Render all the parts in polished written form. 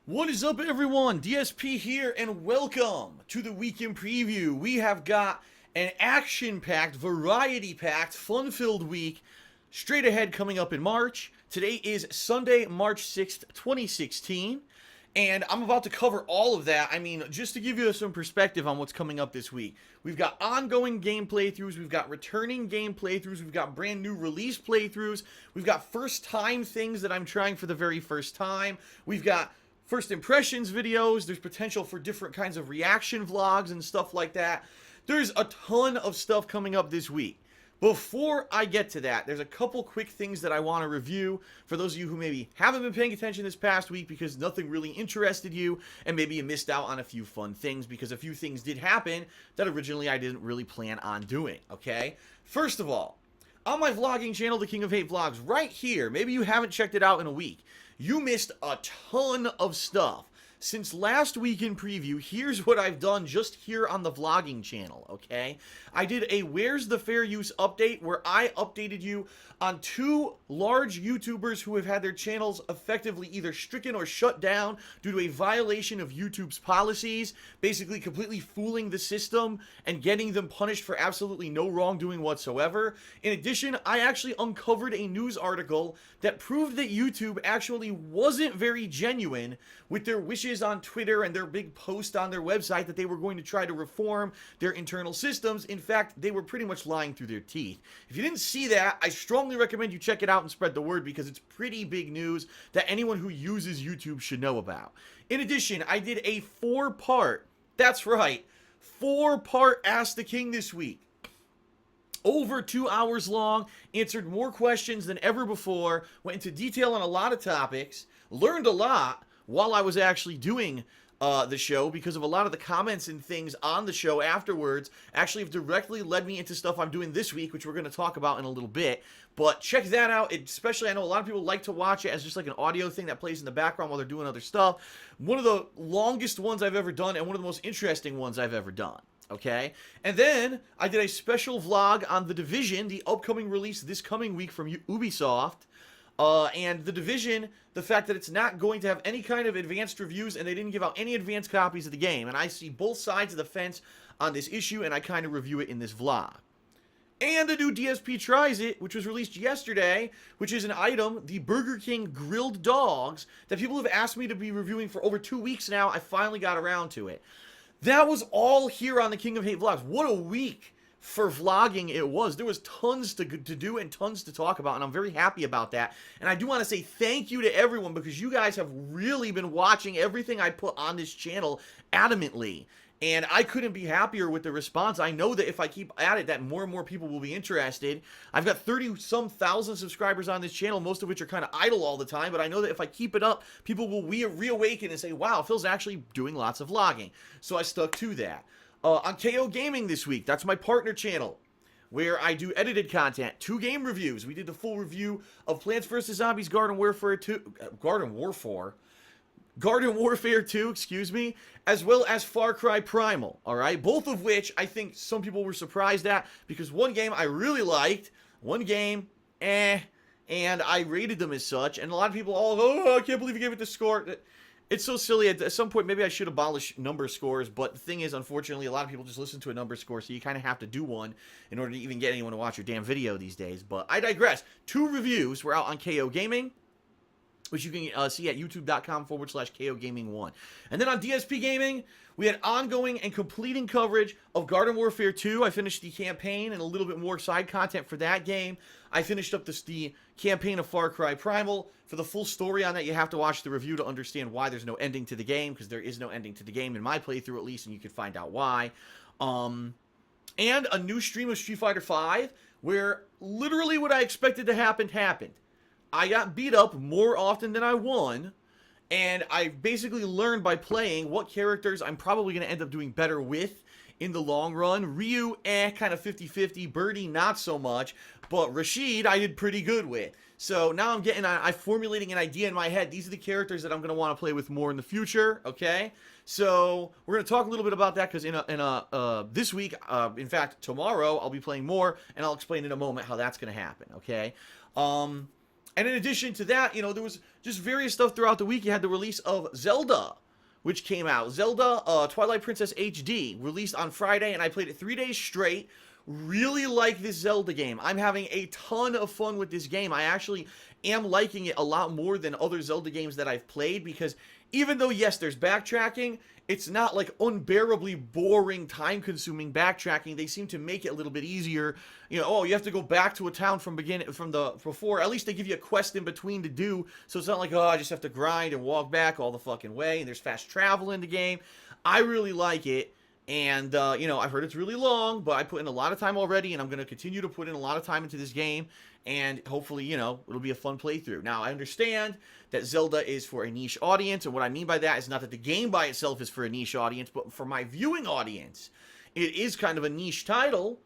What is up, everyone? DSP here, and welcome to the weekend preview. We have got an action-packed, variety-packed, fun-filled week straight ahead coming up in March. Today is Sunday, March 6th, 2016, and I'm about to cover all of that. I mean, just to give you some perspective on what's coming up this week. We've got ongoing game playthroughs, we've got returning game playthroughs, we've got brand new release playthroughs, we've got first-time things that I'm trying for the very first time, we've got first impressions videos, there's potential for different kinds of reaction vlogs and stuff like that. There's a ton of stuff coming up this week. Before I get to that, there's a couple quick things that I want to review for those of you who maybe haven't been paying attention this past week because nothing really interested you, and maybe you missed out on a few fun things because a few things did happen that originally I didn't really plan on doing, okay? First of all, on my vlogging channel, The King of Hate Vlogs, right here, maybe you haven't checked it out in a week, you missed a ton of stuff. Since last week in preview, here's what I've done just here on the vlogging channel, okay? I did a Where's the Fair Use update where I updated you on two large YouTubers who have had their channels effectively either stricken or shut down due to a violation of YouTube's policies, basically completely fooling the system and getting them punished for absolutely no wrongdoing whatsoever. In addition, I actually uncovered a news article that proved that YouTube actually wasn't very genuine with their wishes on Twitter and their big post on their website that they were going to try to reform their internal systems. In fact, they were pretty much lying through their teeth. If you didn't see that, I strongly recommend you check it out and spread the word because it's pretty big news that anyone who uses YouTube should know about. In addition, I did a that's right, 4-part Ask the King this week. Over 2 hours long, answered more questions than ever before, went into detail on a lot of topics, learned a lot while I was actually doing the show because of a lot of the comments and things on the show afterwards actually have directly led me into stuff I'm doing this week, which we're going to talk about in a little bit. But check that out. Especially, I know a lot of people like to watch it as just like an audio thing that plays in the background while they're doing other stuff. One of the longest ones I've ever done and one of the most interesting ones I've ever done. Okay, and then I did a special vlog on The Division, the upcoming release this coming week from Ubisoft. And The Division, the fact that it's not going to have any kind of advanced reviews and they didn't give out any advanced copies of the game. And I see both sides of the fence on this issue and I kind of review it in this vlog. And the new DSP Tries It, which was released yesterday, which is an item, the Burger King grilled dogs, that people have asked me to be reviewing for over 2 weeks now. I finally got around to it. That was all here on the King of Hate Vlogs. What a week for vlogging it was. There was tons to do and tons to talk about, and I'm very happy about that. And I do want to say thank you to everyone because you guys have really been watching everything I put on this channel adamantly. And I couldn't be happier with the response. I know that if I keep at it, that more and more people will be interested. I've got 30-some thousand subscribers on this channel, most of which are kind of idle all the time. But I know that if I keep it up, people will reawaken and say, wow, Phil's actually doing lots of vlogging. So I stuck to that. On KO Gaming this week, that's my partner channel, where I do edited content, 2 game reviews. We did the full review of Plants vs. Zombies Garden Warfare 2, excuse me, as well as Far Cry Primal, alright? Both of which I think some people were surprised at, because one game I really liked, one game, and I rated them as such, and a lot of people all, oh, I can't believe you gave it the score. It's so silly. At some point, maybe I should abolish number scores, but the thing is, unfortunately, a lot of people just listen to a number score, so you kind of have to do one in order to even get anyone to watch your damn video these days. But I digress. 2 reviews were out on KO Gaming, which you can see at youtube.com/KO Gaming 1. And then on DSP Gaming, we had ongoing and completing coverage of Garden Warfare 2. I finished the campaign and a little bit more side content for that game. I finished up the campaign of Far Cry Primal. For the full story on that, you have to watch the review to understand why there's no ending to the game, because there is no ending to the game in my playthrough at least, and you can find out why. And a new stream of Street Fighter V, where literally what I expected to happen happened. I got beat up more often than I won, and I basically learned by playing what characters I'm probably going to end up doing better with in the long run. Ryu, kind of 50-50. Birdie, not so much. But Rashid, I did pretty good with. So now I'm formulating an idea in my head. These are the characters that I'm going to want to play with more in the future, okay? So we're going to talk a little bit about that because this week, in fact, tomorrow, I'll be playing more, and I'll explain in a moment how that's going to happen, okay? And in addition to that, you know, there was just various stuff throughout the week. You had the release of Zelda, which came out. Zelda Twilight Princess HD, released on Friday, and I played it 3 days straight. Really like this Zelda game. I'm having a ton of fun with this game. I actually am liking it a lot more than other Zelda games that I've played, because even though, yes, there's backtracking, it's not like unbearably boring, time-consuming backtracking. They seem to make it a little bit easier. You know, oh, you have to go back to a town from before. At least they give you a quest in between to do, so it's not like, oh, I just have to grind and walk back all the fucking way, and there's fast travel in the game. I really like it. And, you know, I've heard it's really long, but I put in a lot of time already, and I'm going to continue to put in a lot of time into this game, and hopefully, you know, it'll be a fun playthrough. Now, I understand that Zelda is for a niche audience, and what I mean by that is not that the game by itself is for a niche audience, but for my viewing audience, it is kind of a niche title,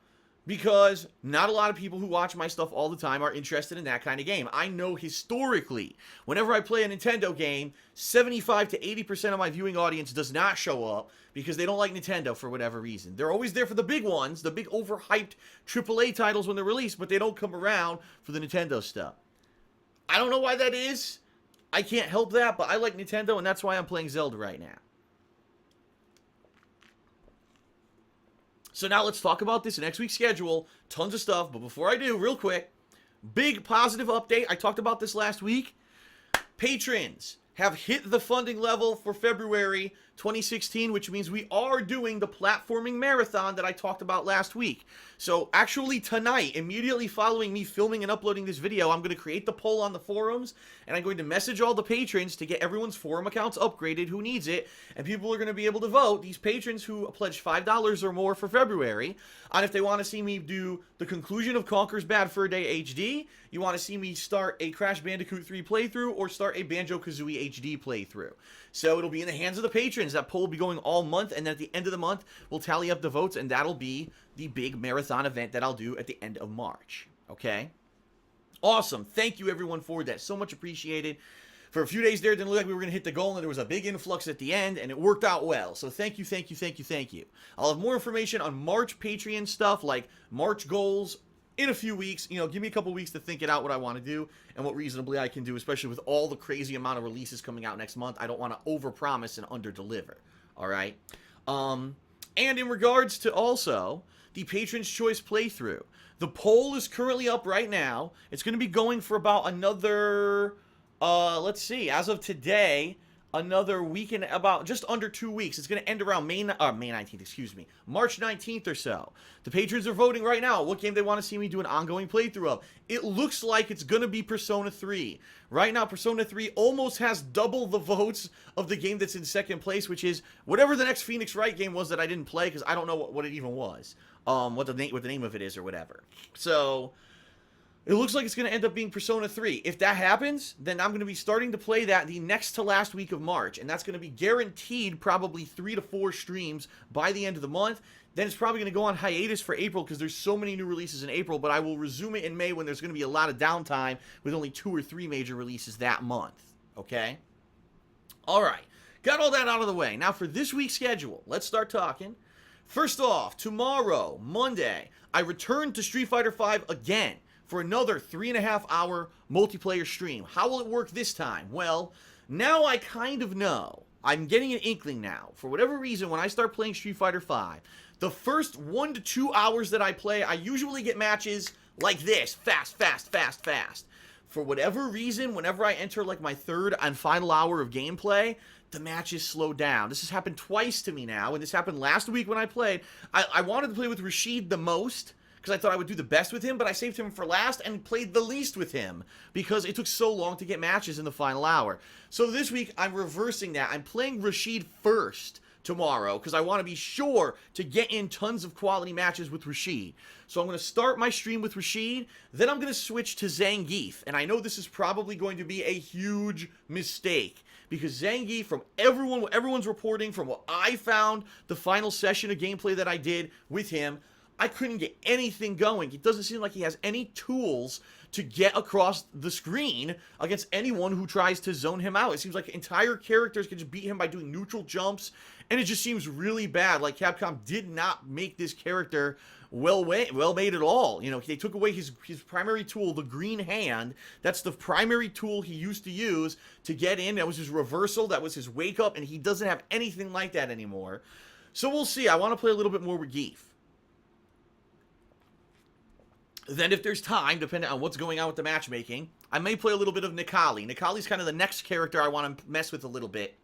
because not a lot of people who watch my stuff all the time are interested in that kind of game. I know historically, whenever I play a Nintendo game, 75 to 80% of my viewing audience does not show up because they don't like Nintendo for whatever reason. They're always there for the big ones, the big overhyped AAA titles when they're released, but they don't come around for the Nintendo stuff. I don't know why that is. I can't help that, but I like Nintendo, and that's why I'm playing Zelda right now. So now let's talk about this next week's schedule. Tons of stuff, but before I do, real quick, big positive update. I talked about this last week. Patrons have hit the funding level for February 2016, which means we are doing the platforming marathon that I talked about last week. So actually tonight, immediately following me filming and uploading this video, I'm going to create the poll on the forums, and I'm going to message all the patrons to get everyone's forum accounts upgraded who needs it, and people are going to be able to vote, these patrons who pledge $5 or more for February, on if they want to see me do the conclusion of Conker's Bad Fur Day HD, you want to see me start a Crash Bandicoot 3 playthrough, or start a Banjo-Kazooie HD playthrough. So it'll be in the hands of the patrons. That poll will be going all month, and then at the end of the month, we'll tally up the votes, and that'll be the big marathon event that I'll do at the end of March. Okay? Awesome. Thank you, everyone, for that. So much appreciated. For a few days there, it didn't look like we were going to hit the goal, and there was a big influx at the end, and it worked out well. So thank you, thank you, thank you, thank you. I'll have more information on March Patreon stuff, like March goals, in a few weeks. You know, give me a couple weeks to think it out what I want to do and what reasonably I can do, especially with all the crazy amount of releases coming out next month. I don't want to overpromise and underdeliver. All right. And in regards to also the Patron's Choice playthrough, the poll is currently up right now. It's going to be going for about another, let's see, as of today, another week and about just under 2 weeks. It's going to end around May 19th, excuse me, March 19th or so. The patrons are voting right now what game they want to see me do an ongoing playthrough of. It looks like it's going to be Persona 3. Right now, Persona 3 almost has double the votes of the game that's in second place, which is whatever the next Phoenix Wright game was that I didn't play because I don't know what it even was, what the name of it is or whatever. So it looks like it's going to end up being Persona 3. If that happens, then I'm going to be starting to play that the next to last week of March. And that's going to be guaranteed probably 3 to 4 streams by the end of the month. Then it's probably going to go on hiatus for April because there's so many new releases in April. But I will resume it in May when there's going to be a lot of downtime with only 2 or 3 major releases that month. Okay? All right. Got all that out of the way. Now for this week's schedule, let's start talking. First off, tomorrow, Monday, I return to Street Fighter V again for another 3.5-hour multiplayer stream. How will it work this time? Well, now I kind of know. I'm getting an inkling now. For whatever reason, when I start playing Street Fighter V, the first 1 to 2 hours that I play, I usually get matches like this. Fast, fast, fast, fast. For whatever reason, whenever I enter like my third and final hour of gameplay, the matches slow down. This has happened twice to me now, and this happened last week when I played. I wanted to play with Rashid the most, because I thought I would do the best with him, but I saved him for last and played the least with him because it took so long to get matches in the final hour. So this week, I'm reversing that. I'm playing Rashid first tomorrow because I want to be sure to get in tons of quality matches with Rashid. So I'm going to start my stream with Rashid, then I'm going to switch to Zangief. And I know this is probably going to be a huge mistake because Zangief, from everyone's reporting, from what I found, the final session of gameplay that I did with him, I couldn't get anything going. It doesn't seem like he has any tools to get across the screen against anyone who tries to zone him out. It seems like entire characters can just beat him by doing neutral jumps, and it just seems really bad. Like Capcom did not make this character well made at all. You know, they took away his primary tool, the green hand. That's the primary tool he used to use to get in. That was his reversal. That was his wake up, and he doesn't have anything like that anymore. So we'll see. I want to play a little bit more with Geef. Then if there's time, depending on what's going on with the matchmaking, I may play a little bit of Nikali. Nikali's kind of the next character I want to mess with a little bit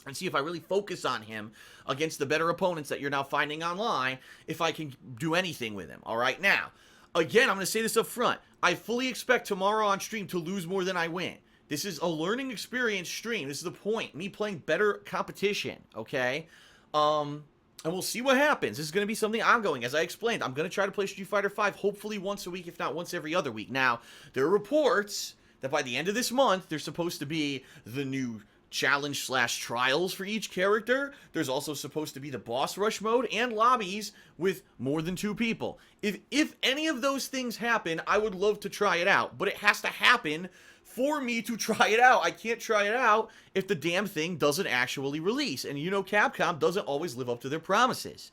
and see if I really focus on him against the better opponents that you're now finding online, if I can do anything with him. All right, now, again, I'm going to say this up front. I fully expect tomorrow on stream to lose more than I win. This is a learning experience stream. This is the point. Me playing better competition, okay? And we'll see what happens. This is going to be something ongoing. As I explained, I'm going to try to play Street Fighter V hopefully once a week, if not once every other week. Now, there are reports that by the end of this month, there's supposed to be the new challenge/trials for each character. There's also supposed to be the boss rush mode and lobbies with more than 2 people. If any of those things happen, I would love to try it out. But it has to happen for me to try it out. I can't try it out if the damn thing doesn't actually release. And you know Capcom doesn't always live up to their promises.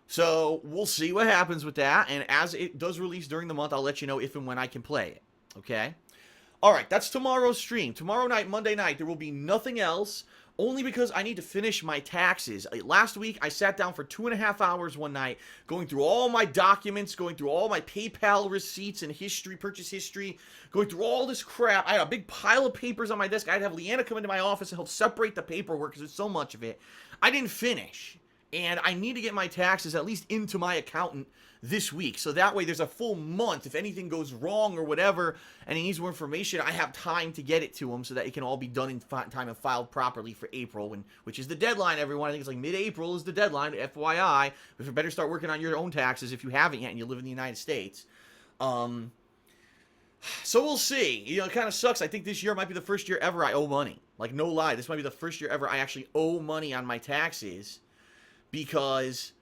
So we'll see what happens with that. And as it does release during the month, I'll let you know if and when I can play it. Okay? Alright, that's tomorrow's stream. Tomorrow night, Monday night, there will be nothing else. Only because I need to finish my taxes. Last week, I sat down for 2.5 hours one night, going through all my documents, going through all my PayPal receipts and history, purchase history, going through all this crap. I had a big pile of papers on my desk. I'd have Leanna come into my office and help separate the paperwork because there's so much of it. I didn't finish. And I need to get my taxes at least into my accountant this week. So that way there's a full month. If anything goes wrong or whatever, and he needs more information, I have time to get it to him so that it can all be done in time and filed properly for April, which is the deadline, everyone. I think it's like mid-April is the deadline, FYI. But you better start working on your own taxes if you haven't yet and you live in the United States. So we'll see. You know, it kind of sucks. I think this year might be the first year ever I owe money. Like, no lie. This might be the first year ever I actually owe money on my taxes. Because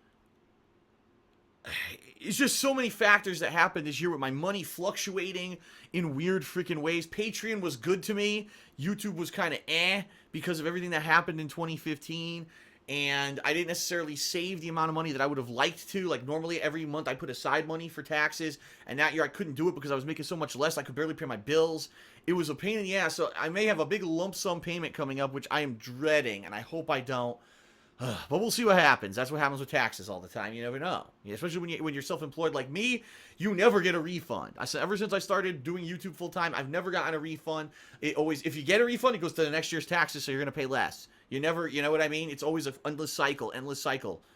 it's just so many factors that happened this year with my money fluctuating in weird freaking ways. Patreon was good to me. YouTube was kind of because of everything that happened in 2015. And I didn't necessarily save the amount of money that I would have liked to. Like, normally every month I put aside money for taxes. And that year I couldn't do it because I was making so much less. I could barely pay my bills. It was a pain in the ass. So I may have a big lump sum payment coming up, which I am dreading. And I hope I don't. But we'll see what happens. That's what happens with taxes all the time. You never know. Especially when you're self-employed like me, you never get a refund. Ever since I started doing YouTube full-time, I've never gotten a refund. If you get a refund, it goes to the next year's taxes, so you're going to pay less. You never, you know what I mean? It's always an endless cycle.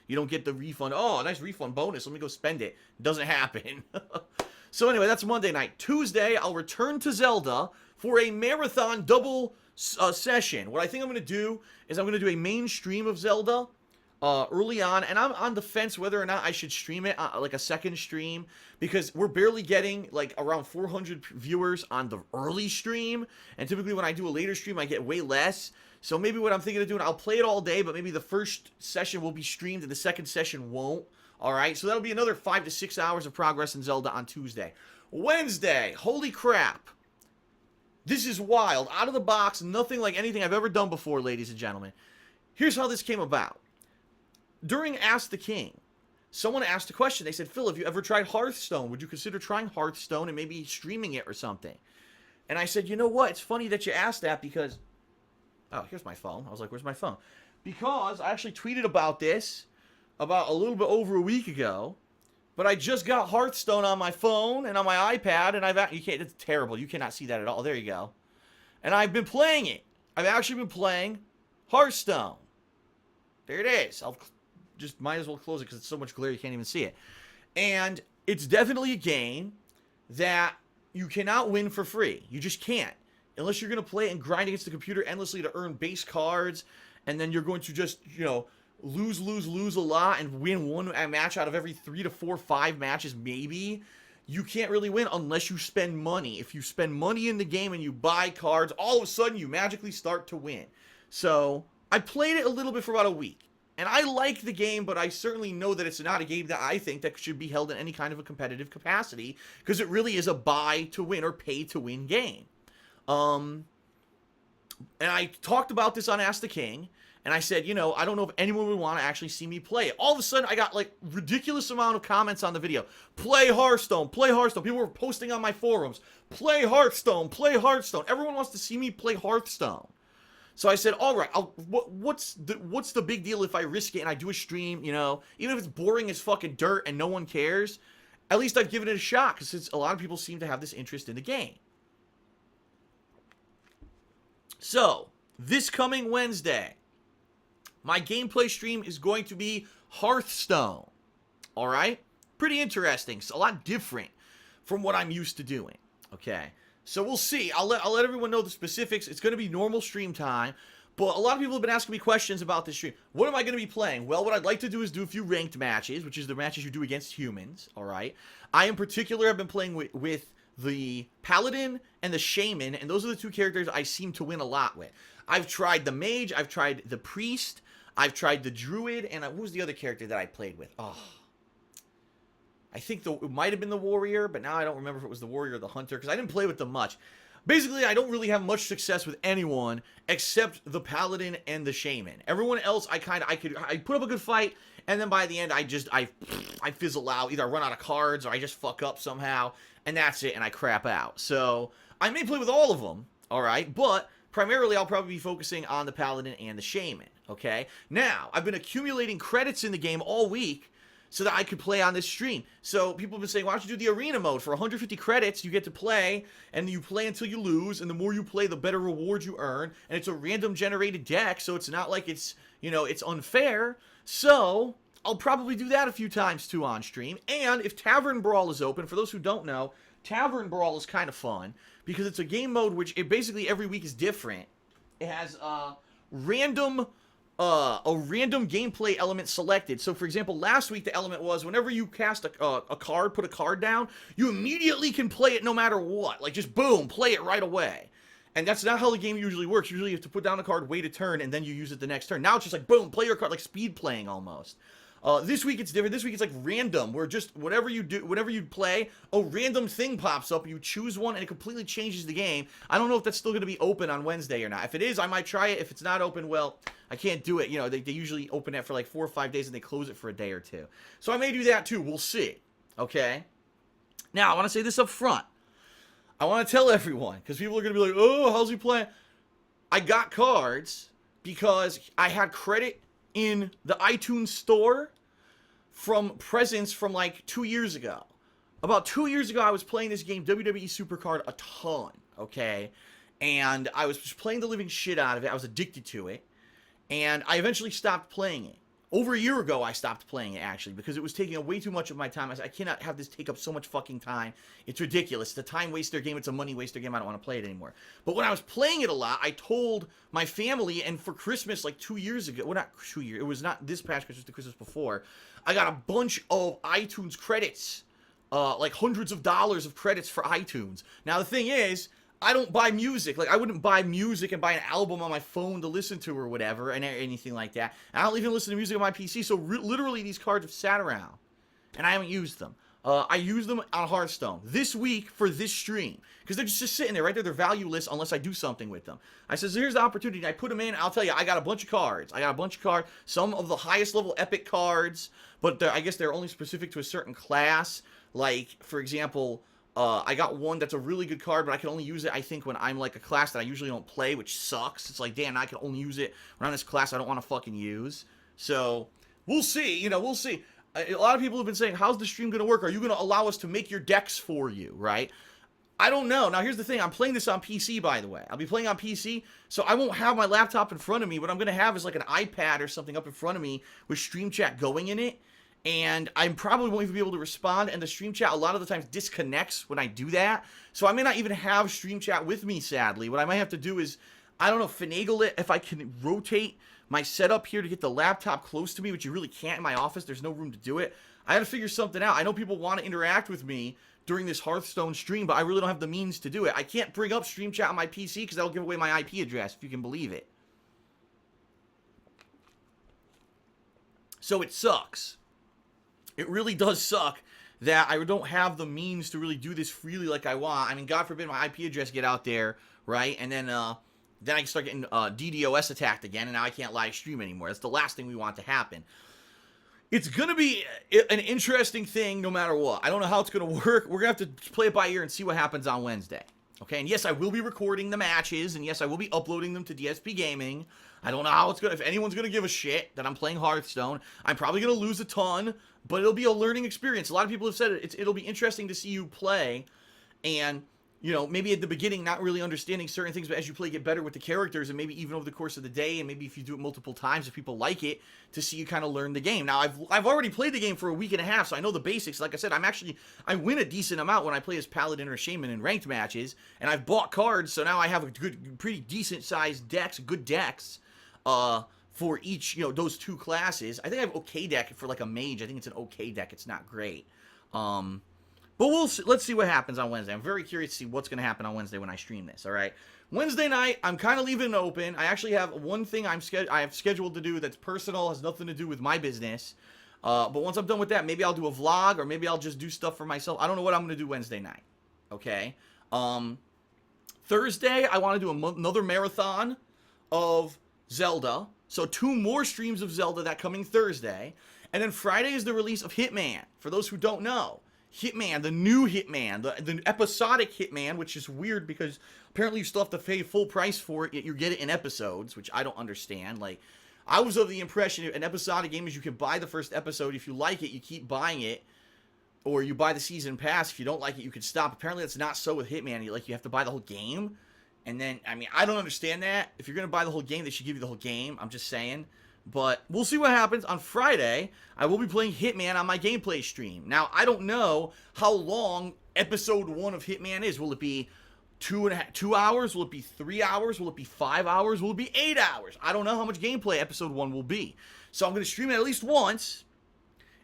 You don't get the refund. Oh, nice refund bonus. Let me go spend it. It doesn't happen. So anyway, that's Monday night. Tuesday, I'll return to Zelda for a marathon double session. What I think I'm going to do is I'm going to do a main stream of Zelda early on, and I'm on the fence whether or not I should stream it like a second stream, because we're barely getting like around 400 viewers on the early stream, and typically when I do a later stream I get way less. So maybe what I'm thinking of doing, I'll play it all day, but maybe the first session will be streamed and the second session won't. Alright, so that'll be another 5 to 6 hours of progress in Zelda on Tuesday. Wednesday, holy crap. This is wild. Out of the box, nothing like anything I've ever done before, ladies and gentlemen. Here's how this came about. During Ask the King, someone asked a question. They said, Phil, have you ever tried Hearthstone? Would you consider trying Hearthstone and maybe streaming it or something? And I said, you know what? It's funny that you asked that because... Oh, here's my phone. I was like, where's my phone? Because I actually tweeted about this about a little bit over a week ago. But I just got Hearthstone on my phone and on my iPad, and it's terrible. You cannot see that at all. There you go. And I've been playing it. I've actually been playing Hearthstone. There it is. I'll just might as well close it because it's so much glare you can't even see it. And it's definitely a game that you cannot win for free. You just can't. Unless you're going to play it and grind against the computer endlessly to earn base cards, and then you're going to just, lose a lot and win one match out of every 3 to 4, 5 matches maybe. You can't really win unless you spend money. If you spend money in the game and you buy cards, all of a sudden you magically start to win. So I played it a little bit for about a week, And I like the game, but I certainly know that it's not a game that I think that should be held in any kind of a competitive capacity, because it really is a buy to win or pay to win game. And I talked about this on Ask the King, and I said, you know, I don't know if anyone would want to actually see me play it. All of a sudden, I got like ridiculous amount of comments on the video. Play Hearthstone, play Hearthstone. People were posting on my forums, play Hearthstone, play Hearthstone. Everyone wants to see me play Hearthstone. So I said, all right, what's the big deal if I risk it and I do a stream, you know? Even if it's boring as fucking dirt and no one cares, at least I've given it a shot, because a lot of people seem to have this interest in the game. So, this coming Wednesday, my gameplay stream is going to be Hearthstone. All right? Pretty interesting. It's a lot different from what I'm used to doing. Okay? So we'll see. I'll let everyone know the specifics. It's going to be normal stream time. But a lot of people have been asking me questions about this stream. What am I going to be playing? Well, what I'd like to do is do a few ranked matches, which is the matches you do against humans. All right? I, in particular, have been playing with the Paladin and the Shaman, and those are the two characters I seem to win a lot with. I've tried the Mage, I've tried the Priest, I've tried the Druid, and what was the other character that I played with? Oh, I think it might have been the Warrior, but now I don't remember if it was the Warrior or the Hunter, because I didn't play with them much. Basically, I don't really have much success with anyone except the Paladin and the Shaman. Everyone else, I put up a good fight, and then by the end, I fizzle out. Either I run out of cards, or I just fuck up somehow, and that's it, and I crap out. So, I may play with all of them, alright, but primarily I'll probably be focusing on the Paladin and the Shaman, okay? Now, I've been accumulating credits in the game all week so that I could play on this stream. So, people have been saying, why don't you do the arena mode? For 150 credits, you get to play, and you play until you lose, and the more you play, the better rewards you earn, and it's a random generated deck, so it's not like it's, you know, it's unfair. So, I'll probably do that a few times too on stream. And if Tavern Brawl is open, for those who don't know, Tavern Brawl is kind of fun because it's a game mode which it basically every week is different. It has a random gameplay element selected. So for example, last week the element was whenever you cast a card, put a card down, you immediately can play it no matter what. Like just boom, play it right away. And that's not how the game usually works. Usually you have to put down a card, wait a turn, and then you use it the next turn. Now it's just like boom, play your card, like speed playing almost. This week it's different. This week it's like random, where just whatever you play, a random thing pops up, you choose one, and it completely changes the game. I don't know if that's still going to be open on Wednesday or not. If it is, I might try it. If it's not open, well, I can't do it. You know, they usually open it for like 4 or 5 days, and they close it for a day or two. So I may do that too. We'll see. Okay? Now, I want to say this up front. I want to tell everyone, because people are going to be like, oh, how's he playing? I got cards because I had credit in the iTunes store from presents from like 2 years ago. About 2 years ago, I was playing this game, WWE Supercard, a ton, okay? And I was just playing the living shit out of it. I was addicted to it. And I eventually stopped playing it. Over a year ago, I stopped playing it, actually, because it was taking up way too much of my time. I said, I cannot have this take up so much fucking time. It's ridiculous. It's a time waster game. It's a money waster game. I don't want to play it anymore. But when I was playing it a lot, I told my family, and for Christmas, like 2 years ago, well, not 2 years, it was not this past Christmas, the Christmas before, I got a bunch of iTunes credits, like hundreds of dollars of credits for iTunes. Now, the thing is, I don't buy music. Like, I wouldn't buy music and buy an album on my phone to listen to or whatever, and anything like that. And I don't even listen to music on my PC, so literally these cards have sat around, and I haven't used them. I use them on Hearthstone this week for this stream, because they're just sitting there, right there. They're valueless unless I do something with them. I says, here's the opportunity. I put them in. I'll tell you, I got a bunch of cards. Some of the highest level epic cards, but I guess they're only specific to a certain class. Like, for example, I got one that's a really good card, but I can only use it, I think, when I'm like a class that I usually don't play, which sucks. It's like, damn, I can only use it when I'm this class I don't want to fucking use. So, we'll see. You know, we'll see. A lot of people have been saying, how's the stream going to work? Are you going to allow us to make your decks for you, right? I don't know. Now, here's the thing. I'm playing this on PC, by the way. I'll be playing on PC, so I won't have my laptop in front of me. What I'm going to have is like an iPad or something up in front of me with Stream Chat going in it. And I probably won't even be able to respond, and the Stream Chat a lot of the times disconnects when I do that. So I may not even have Stream Chat with me, sadly. What I might have to do is, I don't know, finagle it if I can rotate my setup here to get the laptop close to me, which you really can't in my office. There's no room to do it. I had to figure something out. I know people want to interact with me during this Hearthstone stream, but I really don't have the means to do it. I can't bring up Stream Chat on my PC because that'll give away my IP address, if you can believe it. So it sucks. It really does suck that I don't have the means to really do this freely like I want. I mean, God forbid my IP address get out there, right? And then I can start getting DDoS attacked again, and now I can't live stream anymore. That's the last thing we want to happen. It's going to be an interesting thing no matter what. I don't know how it's going to work. We're going to have to play it by ear and see what happens on Wednesday. Okay, and yes, I will be recording the matches, and yes, I will be uploading them to DSP Gaming. I don't know how it's going to, if anyone's going to give a shit that I'm playing Hearthstone. I'm probably going to lose a ton, but it'll be a learning experience. A lot of people have said it'll be interesting to see you play, and, you know, maybe at the beginning not really understanding certain things, but as you play, get better with the characters, and maybe even over the course of the day, and maybe if you do it multiple times, if people like it, to see you kind of learn the game. Now, I've already played the game for a week and a half, so I know the basics. Like I said, I win a decent amount when I play as Paladin or Shaman in ranked matches, and I've bought cards, so now I have a pretty decent sized decks, good decks, for each, you know, those two classes. I think I have okay deck for like a mage. I think it's an okay deck. It's not great. But let's see what happens on Wednesday. I'm very curious to see what's going to happen on Wednesday when I stream this, all right? Wednesday night, I'm kind of leaving it open. I actually have one thing I have scheduled to do that's personal, has nothing to do with my business. But once I'm done with that, maybe I'll do a vlog, or maybe I'll just do stuff for myself. I don't know what I'm going to do Wednesday night, okay? Thursday, I want to do another marathon of Zelda. So 2 more streams of Zelda that coming Thursday. And then Friday is the release of Hitman. For those who don't know, Hitman, the new Hitman, the episodic Hitman, which is weird because apparently you still have to pay full price for it, yet you get it in episodes, which I don't understand. Like, I was of the impression an episodic game is you can buy the first episode. If you like it, you keep buying it. Or you buy the season pass. If you don't like it, you can stop. Apparently that's not so with Hitman. You have to buy the whole game. And then, I mean, I don't understand that. If you're going to buy the whole game, they should give you the whole game. I'm just saying. But we'll see what happens. On Friday, I will be playing Hitman on my gameplay stream. Now, I don't know how long episode 1 of Hitman is. Will it be 2 hours? Will it be 3 hours? Will it be 5 hours? Will it be 8 hours? I don't know how much gameplay episode 1 will be. So I'm going to stream it at least once.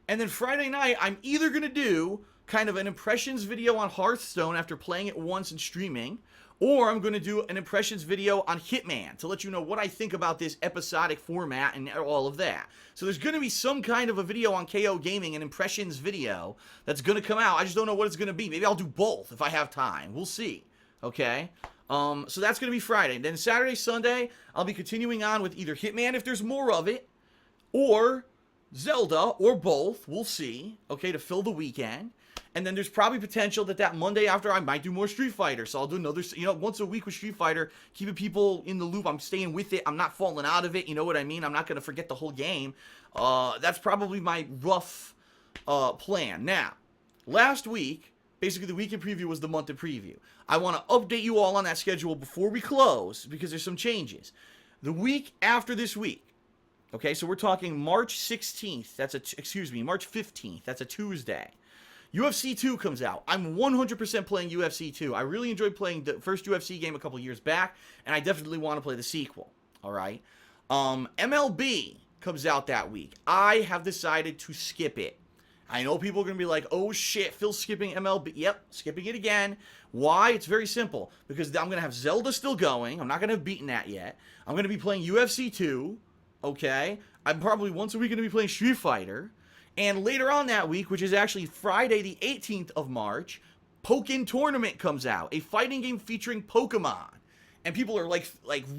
And then Friday night, I'm either going to do kind of an impressions video on Hearthstone after playing it once and streaming, or I'm going to do an impressions video on Hitman to let you know what I think about this episodic format and all of that. So there's going to be some kind of a video on KO Gaming, an impressions video that's going to come out. I just don't know what it's going to be. Maybe I'll do both if I have time. We'll see. Okay? So that's going to be Friday. Then Saturday, Sunday, I'll be continuing on with either Hitman if there's more of it, or Zelda, or both. We'll see. Okay, to fill the weekend. And then there's probably potential that Monday after I might do more Street Fighter. So I'll do another, you know, once a week with Street Fighter, keeping people in the loop. I'm staying with it. I'm not falling out of it. You know what I mean? I'm not going to forget the whole game. That's probably my rough plan. Now, last week, basically the weekend preview was the month of preview. I want to update you all on that schedule before we close because there's some changes. The week after this week, okay, so we're talking March 16th. March 15th. That's a Tuesday. UFC 2 comes out. I'm 100% playing UFC 2. I really enjoyed playing the first UFC game a couple years back, and I definitely want to play the sequel. All right. MLB comes out that week. I have decided to skip it. I know people are going to be like, oh shit, Phil's skipping MLB. Yep, skipping it again. Why? It's very simple. Because I'm going to have Zelda still going. I'm not going to have beaten that yet. I'm going to be playing UFC 2. Okay. I'm probably once a week going to be playing Street Fighter. And later on that week, which is actually Friday the 18th of March, Pokken Tournament comes out. A fighting game featuring Pokemon. And people are like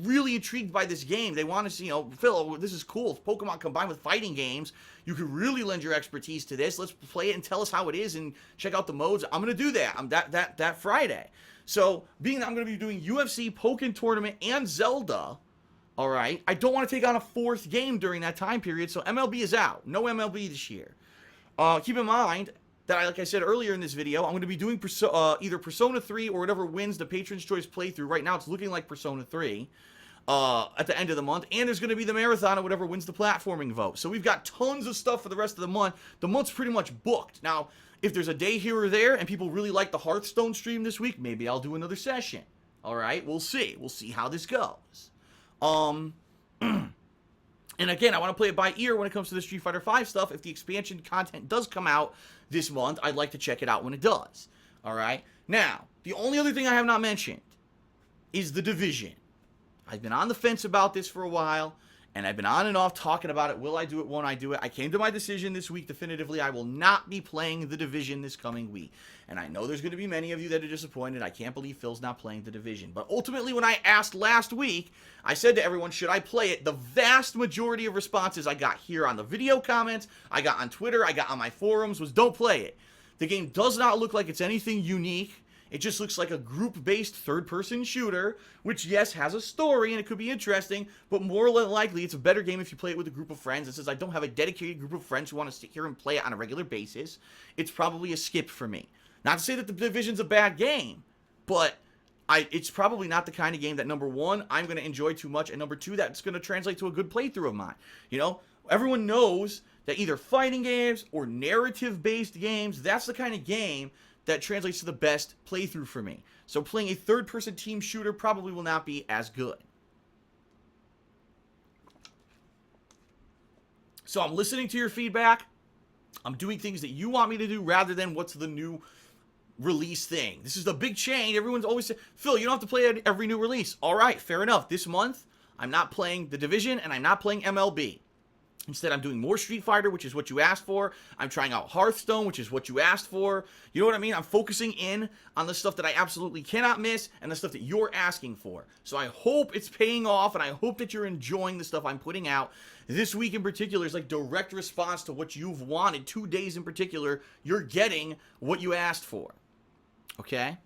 really intrigued by this game. They want to see, you know, Phil, this is cool. It's Pokemon combined with fighting games. You could really lend your expertise to this. Let's play it and tell us how it is and check out the modes. I'm going to do that. That Friday. So, being that I'm going to be doing UFC, Pokken Tournament, and Zelda, all right, I don't want to take on a 4th game during that time period, so MLB is out. No MLB this year. Keep in mind that, like I said earlier in this video, I'm going to be doing either Persona 3 or whatever wins the Patron's Choice playthrough. Right now, it's looking like Persona 3 at the end of the month. And there's going to be the marathon of whatever wins the platforming vote. So we've got tons of stuff for the rest of the month. The month's pretty much booked. Now, if there's a day here or there and people really like the Hearthstone stream this week, maybe I'll do another session. All right, we'll see. We'll see how this goes. And again, I want to play it by ear when it comes to the Street Fighter V stuff. If the expansion content does come out this month, I'd like to check it out when it does. All right? Now, the only other thing I have not mentioned is The Division. I've been on the fence about this for a while, and I've been on and off talking about it. Will I do it? Won't I do it? I came to my decision this week definitively. I will not be playing The Division this coming week. And I know there's going to be many of you that are disappointed. I can't believe Phil's not playing The Division. But ultimately, when I asked last week, I said to everyone, should I play it? The vast majority of responses I got here on the video comments, I got on Twitter, I got on my forums, was don't play it. The game does not look like it's anything unique. It just looks like a group-based third-person shooter, which, yes, has a story, and it could be interesting, but more than likely, it's a better game if you play it with a group of friends. And since I don't have a dedicated group of friends who want to sit here and play it on a regular basis, it's probably a skip for me. Not to say that The Division's a bad game, but it's probably not the kind of game that, number one, I'm going to enjoy too much, and number two, that's going to translate to a good playthrough of mine. You know, everyone knows that either fighting games or narrative-based games, that's the kind of game that translates to the best playthrough for me. So playing a third-person team shooter probably will not be as good. So I'm listening to your feedback. I'm doing things that you want me to do rather than what's the new release thing. This is the big change. Everyone's always saying, Phil, you don't have to play every new release. All right, fair enough. This month, I'm not playing The Division and I'm not playing MLB. Instead, I'm doing more Street Fighter, which is what you asked for. I'm trying out Hearthstone, which is what you asked for. You know what I mean? I'm focusing in on the stuff that I absolutely cannot miss and the stuff that you're asking for. So I hope it's paying off, and I hope that you're enjoying the stuff I'm putting out. This week in particular is like direct response to what you've wanted. 2 days in particular, you're getting what you asked for. Okay?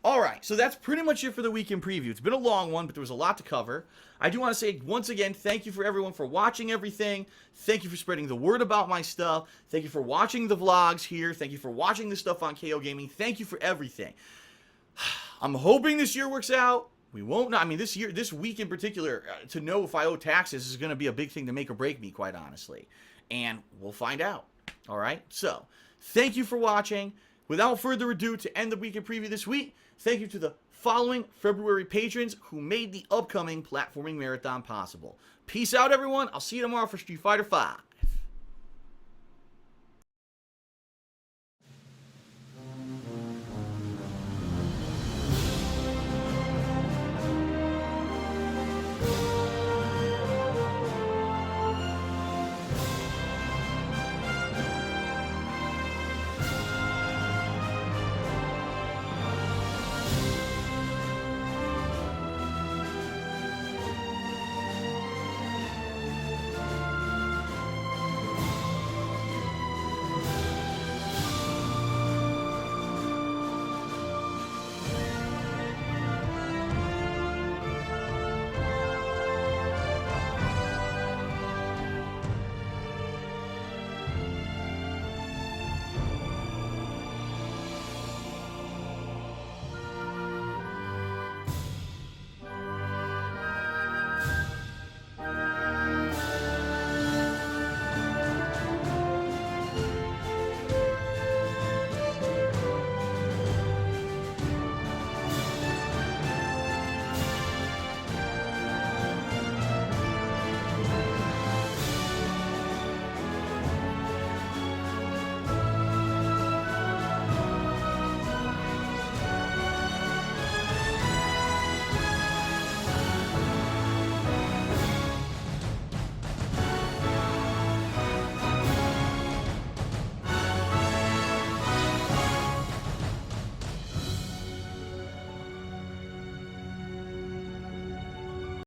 All right, so that's pretty much it for the weekend preview. It's been a long one, but there was a lot to cover. I do want to say, once again, thank you for everyone for watching everything. Thank you for spreading the word about my stuff. Thank you for watching the vlogs here. Thank you for watching the stuff on KO Gaming. Thank you for everything. I'm hoping this year works out. We won't know. I mean, this week in particular, to know if I owe taxes is going to be a big thing to make or break me, quite honestly. And we'll find out. All right? So, thank you for watching. Without further ado, to end the weekend preview this week, thank you to the following February patrons who made the upcoming platforming marathon possible. Peace out, everyone. I'll see you tomorrow for Street Fighter 5.